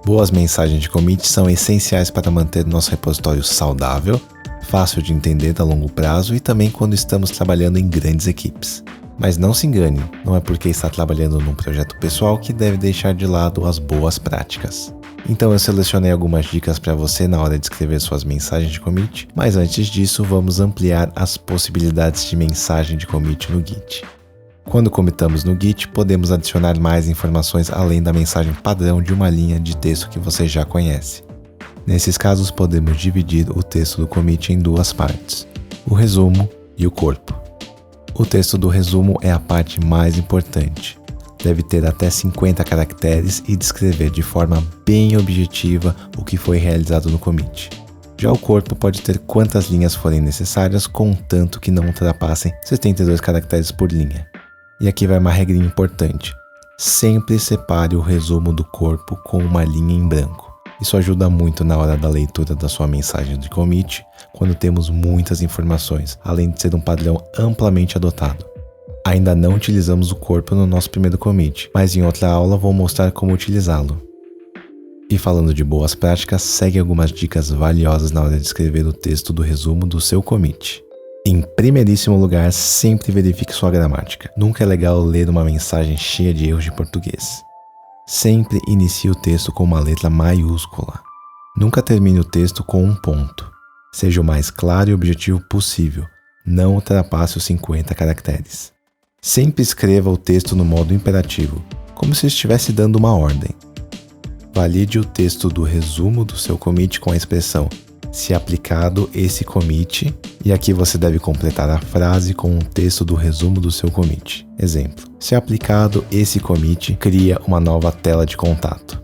Boas mensagens de commit são essenciais para manter nosso repositório saudável, fácil de entender a longo prazo e também quando estamos trabalhando em grandes equipes. Mas não se engane, não é porque está trabalhando num projeto pessoal que deve deixar de lado as boas práticas. Então eu selecionei algumas dicas para você na hora de escrever suas mensagens de commit, mas antes disso vamos ampliar as possibilidades de mensagem de commit no Git. Quando commitamos no Git, podemos adicionar mais informações além da mensagem padrão de uma linha de texto que você já conhece. Nesses casos, podemos dividir o texto do commit em duas partes, o resumo e o corpo. O texto do resumo é a parte mais importante. Deve ter até 50 caracteres e descrever de forma bem objetiva o que foi realizado no commit. Já o corpo pode ter quantas linhas forem necessárias, contanto que não ultrapassem 72 caracteres por linha. E aqui vai uma regrinha importante. Sempre separe o resumo do corpo com uma linha em branco. Isso ajuda muito na hora da leitura da sua mensagem de commit, quando temos muitas informações, além de ser um padrão amplamente adotado. Ainda não utilizamos o corpo no nosso primeiro commit, mas em outra aula vou mostrar como utilizá-lo. E falando de boas práticas, segue algumas dicas valiosas na hora de escrever o texto do resumo do seu commit. Em primeiríssimo lugar, sempre verifique sua gramática. Nunca é legal ler uma mensagem cheia de erros de português. Sempre inicie o texto com uma letra maiúscula. Nunca termine o texto com um ponto. Seja o mais claro e objetivo possível. Não ultrapasse os 50 caracteres. Sempre escreva o texto no modo imperativo, como se estivesse dando uma ordem. Valide o texto do resumo do seu commit com a expressão "se aplicado esse commit", e aqui você deve completar a frase com o texto do resumo do seu commit. Exemplo: se aplicado esse commit, cria uma nova tela de contato.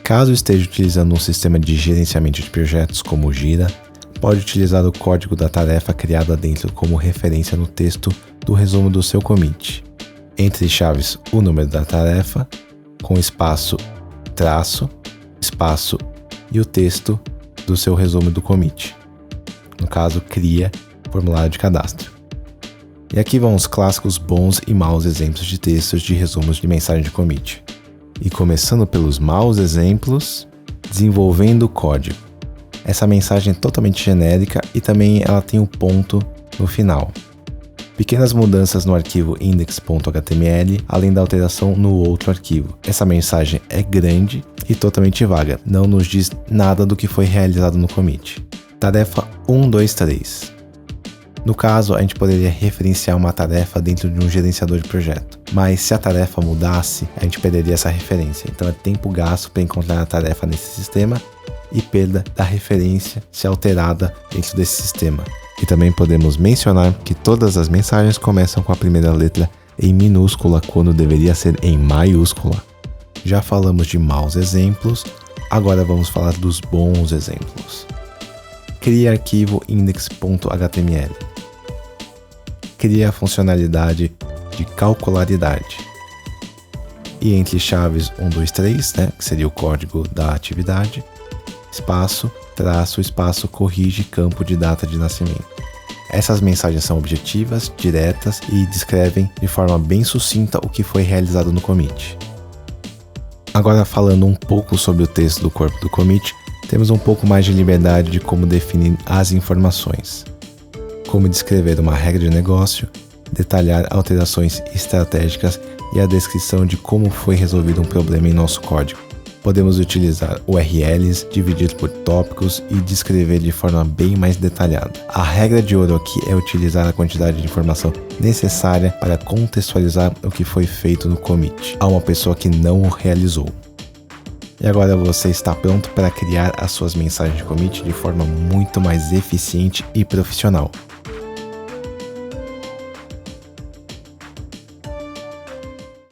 Caso esteja utilizando um sistema de gerenciamento de projetos como o Jira, pode utilizar o código da tarefa criada dentro como referência no texto do resumo do seu commit. Entre chaves o número da tarefa, com espaço, traço, espaço e o texto do seu resumo do commit. No caso, cria formulário de cadastro. E aqui vão os clássicos bons e maus exemplos de textos de resumos de mensagem de commit. E começando pelos maus exemplos, desenvolvendo o código. Essa mensagem é totalmente genérica e também ela tem um ponto no final. Pequenas mudanças no arquivo index.html, além da alteração no outro arquivo. Essa mensagem é grande e totalmente vaga, não nos diz nada do que foi realizado no commit. Tarefa 1, 2, 3. No caso, a gente poderia referenciar uma tarefa dentro de um gerenciador de projeto, mas se a tarefa mudasse, a gente perderia essa referência. Então é tempo gasto para encontrar a tarefa nesse sistema e perda da referência se alterada dentro desse sistema. E também podemos mencionar que todas as mensagens começam com a primeira letra em minúscula quando deveria ser em maiúscula. Já falamos de maus exemplos, agora vamos falar dos bons exemplos. Cria arquivo index.html. Cria a funcionalidade de calcularidade. E entre chaves 1, 2, 3, que seria o código da atividade, espaço, traço, espaço, corrige campo de data de nascimento. Essas mensagens são objetivas, diretas e descrevem de forma bem sucinta o que foi realizado no commit. Agora, falando um pouco sobre o texto do corpo do commit, temos um pouco mais de liberdade de como definir as informações. Como descrever uma regra de negócio, detalhar alterações estratégicas e a descrição de como foi resolvido um problema em nosso código. Podemos utilizar URLs, dividir por tópicos e descrever de forma bem mais detalhada. A regra de ouro aqui é utilizar a quantidade de informação necessária para contextualizar o que foi feito no commit a uma pessoa que não o realizou. E agora você está pronto para criar as suas mensagens de commit de forma muito mais eficiente e profissional.